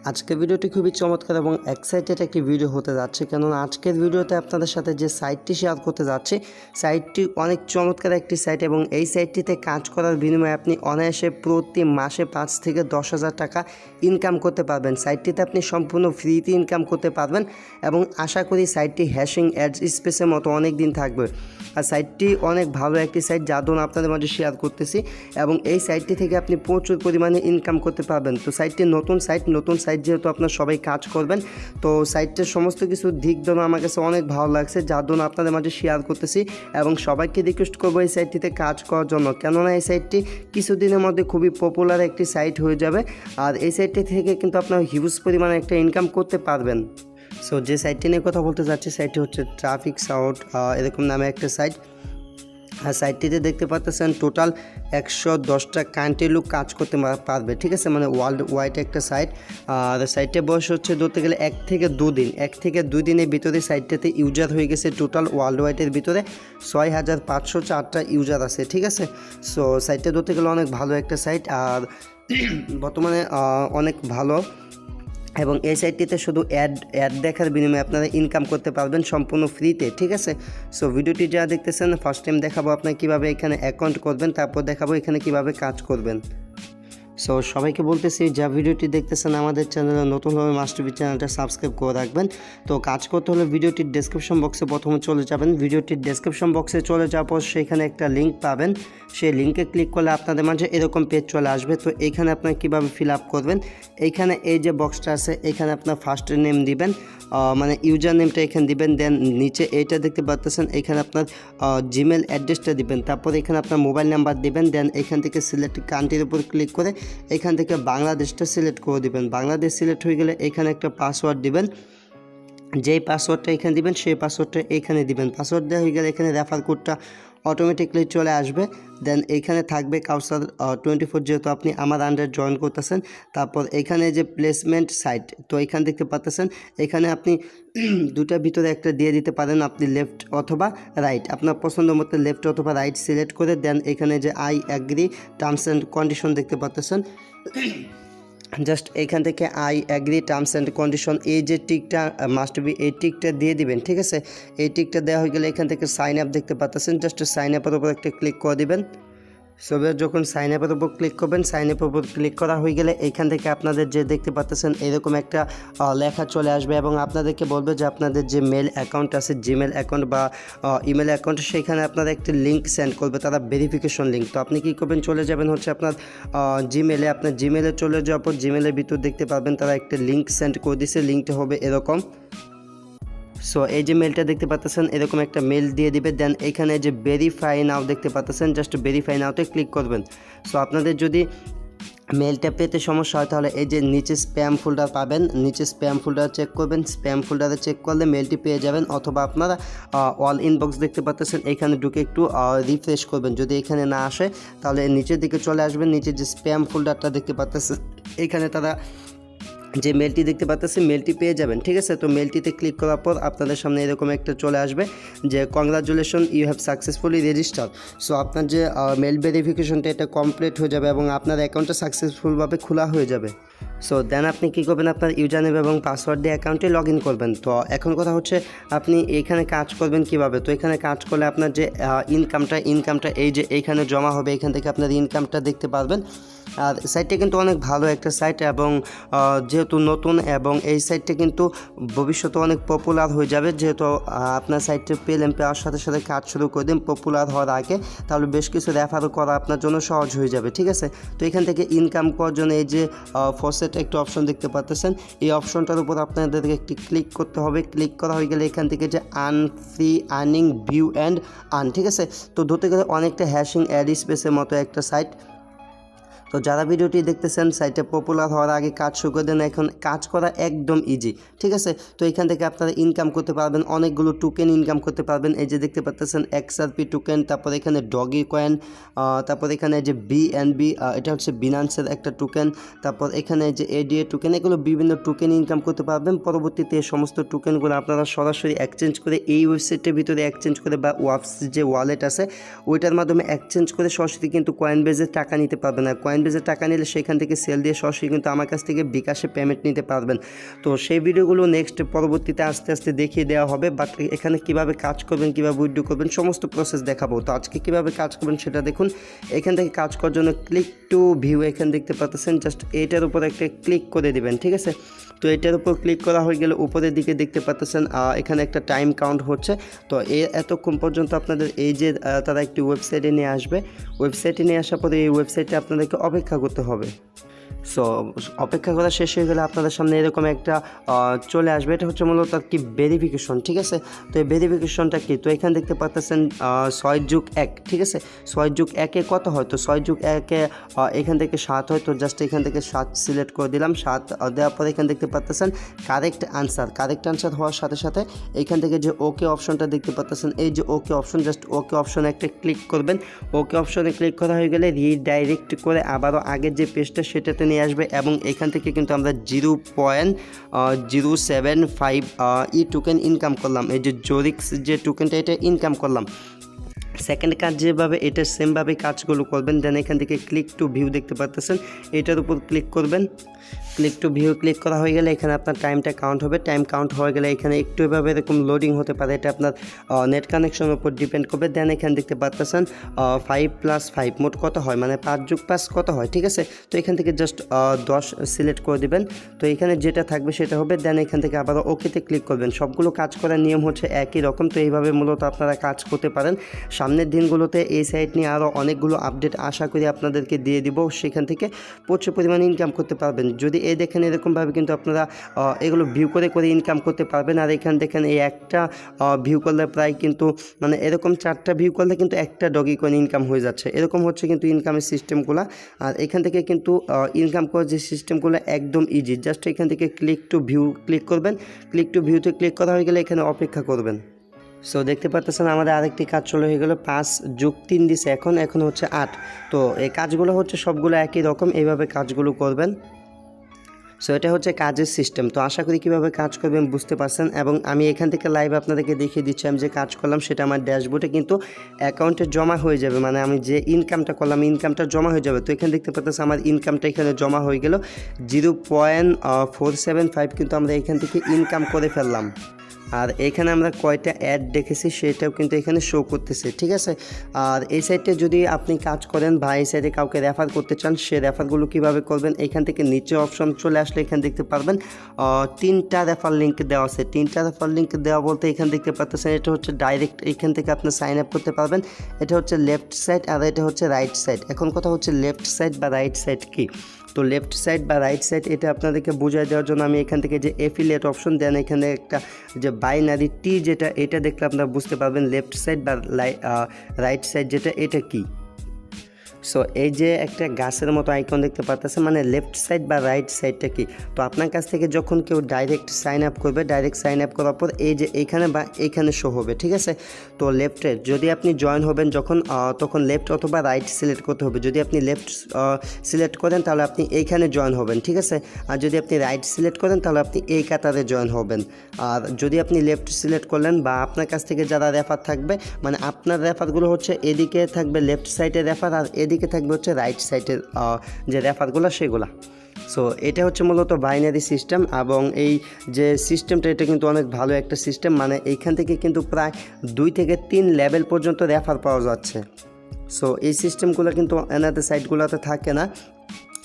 আজকের ভিডিওটি খুবই চমৎকার এবং এক্সাইটেড একটি ভিডিও হতে যাচ্ছে, কেননা আজকের ভিডিওতে আপনাদের সাথে যে সাইটটি শেয়ার করতে যাচ্ছে সাইটটি অনেক চমৎকার একটি সাইট এবং এই সাইটটিতে কাজ করার বিনিময়ে আপনি অনায়াসে প্রতি মাসে 5 থেকে 10,000 টাকা ইনকাম করতে পারবেন। সাইটটিতে আপনি সম্পূর্ণ ফ্রিতে ইনকাম করতে পারবেন এবং আশা করি সাইটটি হ্যাশিং অ্যাডস স্পেসের মতো অনেক দিন থাকবে। আর সাইটটি অনেক ভালো একটি সাইট, যার জন্য আপনাদের মাঝে শেয়ার করতেছি এবং এই সাইটটি থেকে আপনি প্রচুর পরিমাণে ইনকাম করতে পারবেন। তো সাইটটি নতুন সাইট যেহেতু আপনার সবাই কাজ করবেন, তো সাইটটির সমস্ত কিছু দিক জন্য আমার কাছে অনেক ভালো লাগছে, যার জন্য আপনাদের মাঝে শেয়ার করতেছি এবং সবাইকে রিকোয়েস্ট করবো এই সাইটটিতে কাজ করার জন্য, কেননা এই সাইটটি কিছুদিনের মধ্যে খুবই পপুলার একটি সাইট হয়ে যাবে আর এই সাইটটি থেকে কিন্তু আপনার হিউজ পরিমাণে একটা ইনকাম করতে পারবেন। সো যে সাইটটি নিয়ে কথা বলতে যাচ্ছি সাইটটি হচ্ছে ট্রাফিক সাউট এরকম নামে একটা সাইট। আর সাইটটিতে দেখতে পাচ্ছেন টোটাল 110টা কান্ট্রি লোক কাজ করতে পারবে, ঠিক আছে, মানে ওয়ার্ল্ড ওয়াইড একটা সাইট। আর সাইটের বয়স হচ্ছে ধরতে গেলে 1 থেকে 2 দিন, 1 থেকে 2 দিনের ভিতরে সাইটটাতে ইউজার হয়ে গেছে টোটাল ওয়ার্ল্ড ওয়াইডের ভিতরে 6504টা ইউজার আছে, ঠিক আছে। সো সাইটটা ধরতে গেলে অনেক ভালো একটা সাইট আর বর্তমানে অনেক ভালো এবং এই সাইটটিতে শুধু অ্যাড দেখার বিনিময়ে আপনারা ইনকাম করতে পারবেন সম্পূর্ণ ফ্রিতে, ঠিক আছে। সো ভিডিওটি যা দেখতেছেন ফার্স্ট টাইম দেখাবো আপনার কীভাবে এখানে অ্যাকাউন্ট করবেন, তারপর দেখাবো এখানে কিভাবে কাজ করবেন। সো সবাইকে বলতেছি যা ভিডিওটি দেখতেছেন আমাদের চ্যানেলে নতুনভাবে মাস্টারবি চ্যানেলটা সাবস্ক্রাইব করে রাখবেন। তো কাজ করতে হলে ভিডিওটির ডেসক্রিপশন বক্সে প্রথমে চলে যাবেন, ভিডিওটির ডেসক্রিপশন বক্সে চলে যাওয়ার পর সেখানে একটা লিঙ্ক পাবেন, সেই লিঙ্কে ক্লিক করলে আপনাদের মাঝে এরকম পেজ চলে আসবে। তো এইখানে আপনার কীভাবে ফিল আপ করবেন, এইখানে এই যে বক্সটা আছে এখানে আপনার ফার্স্ট নেম দিবেন, মানে ইউজার নেমটা এখানে দিবেন, দেন নিচে এইটা দেখতে পাচ্ছেন এখানে আপনার জিমেল অ্যাড্রেসটা দিবেন, তারপর এখানে আপনার মোবাইল নাম্বার দিবেন, দেন এখান থেকে সিলেক্ট কান্ট্রির উপর ক্লিক করে এখান থেকে বাংলাদেশটা সিলেক্ট করে দিবেন। বাংলাদেশ সিলেক্ট হয়ে গেলে এখানে একটা পাসওয়ার্ড দিবেন, যেই পাসওয়ার্ডটা এখানে দিবেন সেই পাসওয়ার্ডটা এখানে দিবেন। পাসওয়ার্ড দেওয়া হয়ে গেলে এখানে রেফার কোডটা অটোমেটিকলি চলে আসবে, দেন এইখানে থাকবে কাউসার 24, যেহেতু আপনি আমার আন্ডার জয়েন করতেছেন। তারপর এখানে যে প্লেসমেন্ট সাইট, তো এখানে দেখতে পাচ্ছেন এখানে আপনি দুটার ভিতরে একটা দিয়ে দিতে পারেন, আপনি লেফট অথবা রাইট, আপনার পছন্দ মতো লেফট অথবা রাইট সিলেক্ট করে দেন এখানে যে I agree terms and condition দেখতে পাচ্ছেন, জাস্ট এখান থেকে I agree terms and condition এই যে টিকটা মাস্ট বি এই টিকটা দিয়ে দিবেন, ঠিক আছে। এই টিকটা দেওয়া হয়ে গেলে এখান থেকে সাইন আপ দেখতে পাচ্ছেন, জাস্ট সাইন আপের উপর একটা ক্লিক করে দিবেন। সবে যখন সাইন আপের উপর ক্লিক করবেন, সাইন আপের উপর ক্লিক করা হয়ে গেলে এইখান থেকে আপনাদের যে দেখতে পাচ্ছেন এরকম একটা লেখা চলে আসবে এবং আপনাদেরকে বলবে যে আপনাদের যে মেল অ্যাকাউন্ট আছে, জিমেল অ্যাকাউন্ট বা ইমেল অ্যাকাউন্ট, সেখানে আপনারা একটি লিঙ্ক সেন্ড করবে, তারা ভেরিফিকেশন লিঙ্ক। তো আপনি কী করবেন, চলে যাবেন হচ্ছে আপনার জিমেলে, আপনার জিমেলে চলে যাওয়ার পর জিমেলের ভিতর দেখতে পাবেন তারা একটা লিঙ্ক সেন্ড করে দিছে, লিঙ্কটা হবে এরকম। সো এই যে মেলটা দেখতে পাচ্ছেন এরকম একটা মেল দিয়ে দিবে, দেন এখানে যে ভেরিফাই নাও দেখতে পাচ্ছেন, জাস্ট ভেরিফাই নাওতে ক্লিক করবেন। সো আপনাদের যদি মেলটা পেতে সমস্যা হয় তাহলে এই যে নিচে স্প্যাম ফোল্ডার পাবেন, নিচে স্প্যাম ফোল্ডার চেক করবেন, স্প্যাম ফোল্ডারে চেক করলে মেলটি পেয়ে যাবেন, অথবা আপনারা অল ইনবক্স দেখতে পাচ্ছেন এখানে ঢুকে একটু রিফ্রেশ করবেন, যদি এখানে না আসে তাহলে নিচের দিকে চলে আসবেন, নিচে যে স্প্যাম ফোল্ডারটা দেখতে পাচ্ছেন এখানে তারা যে মেলটি দেখতে পাচ্ছেন মেলটি পেয়ে যাবেন, ঠিক আছে। তো মেলটিতে ক্লিক করার পর আপনাদের সামনে এরকম একটা চলে আসবে যে congratulation you have successfully register. So আপনার যে মেল ভেরিফিকেশনটা এটা কমপ্লিট হয়ে যাবে এবং আপনার অ্যাকাউন্টটা সাকসেসফুলভাবে খোলা হয়ে যাবে। সো দেন আপনি কী করবেন, আপনার ইউজার নেম এবং পাসওয়ার্ড দিয়ে অ্যাকাউন্টে লগ ইন করবেন। তো এখন কথা হচ্ছে আপনি এখানে কাজ করবেন কিভাবে। তো এখানে কাজ করলে আপনার যে ইনকামটা এই যে এইখানে জমা হবে, এখান থেকে আপনার ইনকামটা দেখতে পারবেন। আর সাইটটা কিন্তু অনেক ভালো একটা সাইট এবং যেহেতু নতুন এবং এই সাইটটা কিন্তু ভবিষ্যতে অনেক পপুলার হয়ে যাবে, যেহেতু আপনার সাইটটা পাওয়ার সাথে সাথে কাজ শুরু করে দিন পপুলার হওয়ার আগে, তাহলে বেশ কিছু রেফারও করা আপনার জন্য সহজ হয়ে যাবে, ঠিক আছে। তো এখান থেকে ইনকাম করার জন্য এই যে ফরসেট একটা অপশন দেখতে পাচ্ছেন, এই অপশনটার উপর আপনাদেরকে একটি ক্লিক করতে হবে। ক্লিক করা হয়ে গেলে এখান থেকে যে free earning view and earn, ঠিক আছে। তো ধরতে গেলে অনেকটা হ্যাশিং অ্যাড স্পেসের মতো একটা সাইট। তো যারা ভিডিওটি দেখতেছেন সাইটে পপুলার হওয়ার আগে কাজ শুরু করে দেন, এখন কাজ করা একদম ইজি, ঠিক আছে। তো এখান থেকে আপনারা ইনকাম করতে পারবেন, অনেকগুলো টোকেন ইনকাম করতে পারবেন। এই যে দেখতে পাচ্ছেন XRP টোকেন, তারপর এখানে ডগি কয়েন, তারপর এখানে যে BNB, এটা হচ্ছে বিনান্সের একটা টোকেন, তারপর এখানে যে ADA টোকেন, এগুলো বিভিন্ন টোকেন ইনকাম করতে পারবেন। পরবর্তীতে এই সমস্ত টোকেনগুলো আপনারা সরাসরি এক্সচেঞ্জ করে এই ওয়েবসাইটের ভিতরে এক্সচেঞ্জ করে বা ওয়াপস যে ওয়ালেট আছে ওইটার মাধ্যমে এক্সচেঞ্জ করে সরাসরি কিন্তু কয়েনবেজে টাকা নিতে পারবেন। আর কয়েনবেজের টাকা নিলে সেখান থেকে সেল দিয়ে সরাসরি কিন্তু আমার কাছ থেকে বিকাশে পেমেন্ট নিতে পারবেন। তো সেই ভিডিওগুলো নেক্সট পরবর্তীতে আস্তে আস্তে দেখিয়ে দেওয়া হবে, বাট এখানে কিভাবে কাজ করবেন, কীভাবে উইথড্র করবেন সমস্ত প্রসেস দেখাবো। তো আজকে কীভাবে কাজ করবেন সেটা দেখুন। এখান থেকে কাজ করার জন্য ক্লিক টু ভিউ এখানে দেখতে পাচ্ছেন, জাস্ট এইটার উপর একটা ক্লিক করে দিবেন, ঠিক আছে। তো এটার উপর ক্লিক করা হয়ে গেলে উপরের দিকে দেখতে পাচ্ছেন এখানে একটা টাইম কাউন্ট হচ্ছে। তো এতক্ষণ পর্যন্ত আপনাদের এই যে তারা একটি ওয়েবসাইটে নিয়ে আসবে, ওয়েবসাইটে নিয়ে আসার পরে এই ওয়েবসাইটে আপনাদেরকে অপেক্ষা করতে হবে। সো অপেক্ষা করা শেষ হয়ে গেলে আপনাদের সামনে এরকম একটা চলে আসবে। এটা হচ্ছে মূলত কি ভেরিফিকেশন, ঠিক আছে। তো এই ভেরিফিকেশনটা কি, তো এখানে দেখতে পাচ্ছেন 6+1, ঠিক আছে। 6+1-এ কত হয়, তো 6+1-এ এখান থেকে 7 হয়। তো জাস্ট এখান থেকে 7 সিলেক্ট করে দিলাম। 7 দেওয়ার পরে এখানে দেখতে পাচ্ছেন কারেক্ট আনসার হওয়ার সাথে সাথে এখান থেকে যে ওকে অপশনটা দেখতে পাচ্ছেন, এই যে ওকে অপশন, জাস্ট ওকে অপশনে একটা ক্লিক করবেন। ওকে অপশনে ক্লিক করা হয়ে গেলে রিডাইরেক্ট করে আবারও আগের যে পেজটা সেটাতে নিয়ে আসবে এবং এখান থেকে কিন্তু আমরা 0.075 টোকেন ইনকাম করলাম। এই যে জোরিক্স যে টোকেনটা এটা ইনকাম করলাম। সেকেন্ড কাজ যেভাবে এটা সেমভাবে কাজগুলো করবেন। দেন এখান থেকে ক্লিক টু ভিউ দেখতে পাচ্ছেন, এটার উপর ক্লিক করবেন। ক্লিক টু ভিউ ক্লিক করা হয়ে গেলে এখানে আপনার টাইমটা কাউন্ট হবে। টাইম কাউন্ট হয়ে গেলে এখানে একটু এভাবে এরকম লোডিং হতে পারে, এটা আপনার নেট কানেকশনের উপর ডিপেন্ড করবে। দেন এখানে দেখতে পাচ্ছেন 5+5 মোট কত হয়, মানে 5+5 কত হয়, ঠিক আছে। তো এখান থেকে জাস্ট 10 সিলেক্ট করে দিবেন। তো এখানে যেটা থাকবে সেটা হবে। দেন এখান থেকে আবার ওকেতে ক্লিক করবেন। সবগুলো কাজ করার নিয়ম হচ্ছে একই রকম। তো এইভাবে মূলত আপনারা কাজ করতে পারেন। সামনের দিনগুলোতে এই সাইট নিয়ে আরও অনেকগুলো আপডেট আশা করি আপনাদেরকে দিয়ে দিব, সেখান থেকে প্রচুর পরিমাণে ইনকাম করতে পারবেন। যদি এই দেখেন এরকমভাবে কিন্তু আপনারা এগুলো ভিউ করে ইনকাম করতে পারবেন। আর এখানে দেখেন এই একটা ভিউ করলে প্রায় কিন্তু মানে এরকম 4টা ভিউ করলে কিন্তু একটা ডগি কয়েন ইনকাম হয়ে যাচ্ছে। এরকম হচ্ছে কিন্তু ইনকামের সিস্টেমগুলো। আর এখান থেকে কিন্তু ইনকাম করার যে সিস্টেমগুলো একদম ইজি। জাস্ট এখান থেকে ক্লিক টু ভিউ ক্লিক করবেন। ক্লিক টু ভিউতে ক্লিক করা হয়ে গেলে এখানে অপেক্ষা করবেন। সো দেখতে পাচ্ছেন আমাদের আরেকটি কাজ চলে হয়ে গেল। 5+3 দিছে, এখন হচ্ছে 8। তো এই কাজগুলো হচ্ছে সবগুলো একই রকম, এইভাবে কাজগুলো করবেন। সো এটা হচ্ছে কাজের সিস্টেম। তো আশা করি কীভাবে কাজ করবেন বুঝতে পারছেন। এবং আমি এখান থেকে লাইভ আপনাদেরকে দেখিয়ে দিচ্ছি, আমি যে কাজ করলাম সেটা আমার ড্যাশবোর্ডে কিন্তু অ্যাকাউন্টে জমা হয়ে যাবে, মানে আমি যে ইনকামটা করলাম ইনকামটা জমা হয়ে যাবে। তো এখানে দেখতে পাচ্ছেন আমার ইনকামটা এখানে জমা হয়ে গেল 0.475 কিন্তু আমরা এখান থেকে ইনকাম করে ফেললাম। আর এখানে আমরা কয়টা অ্যাড দেখেছি সেটাও কিন্তু এখানে শো করতেছে, ঠিক আছে। আর এই সাইটে যদি আপনি কাজ করেন বা এই সাইটে কাউকে রেফার করতে চান, সে রেফারগুলো কীভাবে করবেন, এখান থেকে নিচে অপশন চলে আসলে এখানে দেখতে পারবেন 3টা রেফার লিঙ্ক দেওয়া আছে। 3টা রেফার লিঙ্ক দেওয়া বলতে এখানে দেখতে পাচ্ছেন এটা হচ্ছে ডাইরেক্ট এখান থেকে আপনি সাইন আপ করতে পারবেন। এটা হচ্ছে লেফট সাইড আর এটা হচ্ছে রাইট সাইড। এখন কথা হচ্ছে লেফট সাইড বা রাইট সাইড কি। তো লেফট সাইড বা রাইট সাইড এটা আপনাদেরকে বোঝাই দেওয়ার জন্য আমি এখান থেকে যে এফিলিয়েট অপশন দেন, এখানে একটা যে বাইনারি টি যেটা এটা দেখলে আপনারা বুঝতে পারবেন লেফট সাইড বা রাইট সাইড যেটা এটা কি। সো এই যে একটা গাছের মতো আইকন দেখতে পাচ্ছেন, মানে লেফট সাইড বা রাইট সাইডটা কি। তো আপনার কাছ থেকে যখন কেউ ডাইরেক্ট সাইন আপ করবে, ডাইরেক্ট সাইন আপ করার পর এই যে এইখানে বা এইখানে শো হবে, ঠিক আছে। তো লেফটে যদি আপনি জয়েন হবেন যখন তখন লেফট অথবা রাইট সিলেক্ট করতে হবে। যদি আপনি লেফট সিলেক্ট করেন তাহলে আপনি এইখানে জয়েন হবেন, ঠিক আছে। আর যদি আপনি রাইট সিলেক্ট করেন তাহলে আপনি এই কাতারে জয়েন হবেন। আর যদি আপনি লেফট সিলেক্ট করলেন বা আপনার কাছ থেকে যারা রেফার থাকবে, মানে আপনার রেফারগুলো হচ্ছে এদিকে থাকবে লেফট সাইডের রেফার আর এদিকে থাকবে হচ্ছে রাইট সাইডের যে রেফারগুলো সেগুলা। সো এটা হচ্ছে মূলত বাইনারি সিস্টেম এবং এই যে সিস্টেমটা এটা কিন্তু অনেক ভালো একটা সিস্টেম, মানে এইখান থেকে কিন্তু প্রায় 2 থেকে 3 লেভেল পর্যন্ত রেফার পাওয়া যাচ্ছে। সো এই সিস্টেমগুলো কিন্তু এনাদের সাইটগুলোতে থাকে না।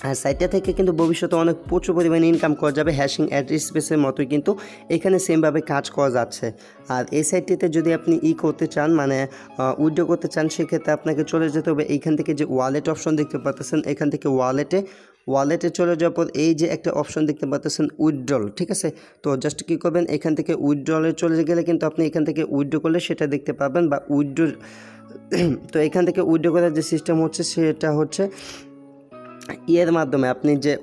আর সাইটটা থেকে কিন্তু ভবিষ্যতে অনেক প্রচুর পরিমাণে ইনকাম করা যাবে। হ্যাশিং অ্যাড্রেস স্পেসের মতোই কিন্তু এখানে সেমভাবে কাজ করা যাচ্ছে। আর এই সাইটটিতে যদি আপনি করতে চান, মানে উইথড্র করতে চান, সেক্ষেত্রে আপনাকে চলে যেতে হবে এইখান থেকে যে ওয়ালেট অপশন দেখতে পাচ্ছেন, এখান থেকে ওয়ালেটে চলে যাওয়ার পর এই যে একটা অপশন দেখতে পাচ্ছেন উইথড্রল, ঠিক আছে। তো জাস্ট কী করবেন, এখান থেকে উইথড্রলে চলে গেলে কিন্তু আপনি এখান থেকে উইথড্র করলে সেটা দেখতে পাবেন বা উইথড্র। তো এখান থেকে উইথড্র করার যে সিস্টেম হচ্ছে সেটা হচ্ছে এর মাধ্যমে আপনি যে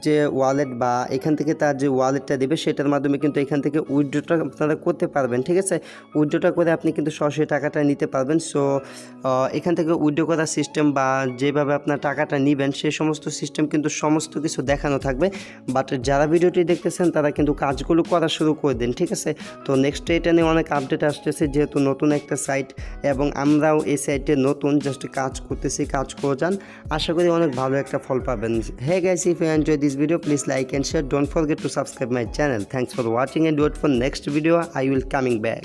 যে ওয়ালেট বা এখান থেকে তার যে ওয়ালেটটা দেবে সেটার মাধ্যমে কিন্তু এখান থেকে উইথড্রটা আপনারা করতে পারবেন, ঠিক আছে। উইথড্রটা করে আপনি কিন্তু সরাসরি টাকাটা নিতে পারবেন। সো এখান থেকে উইথড্র করার সিস্টেম বা যেভাবে আপনার টাকাটা নেবেন সেই সমস্ত সিস্টেম কিন্তু সমস্ত কিছু দেখানো থাকবে। বাট যারা ভিডিওটি দেখতেছেন তারা কিন্তু কাজগুলো করা শুরু করে দিন, ঠিক আছে। তো নেক্সট এটা নিয়ে অনেক আপডেট আসতেছে, যেহেতু নতুন একটা সাইট এবং আমরাও এই সাইটে নতুন জাস্ট কাজ করতেছি, কাজ করে যান। আশা করি অনেক ভালো একটা ফল পাবেন। Hey guys, if you enjoy this video please like and share, don't forget to subscribe my channel. Thanks for watching and wait for next video, I will coming back.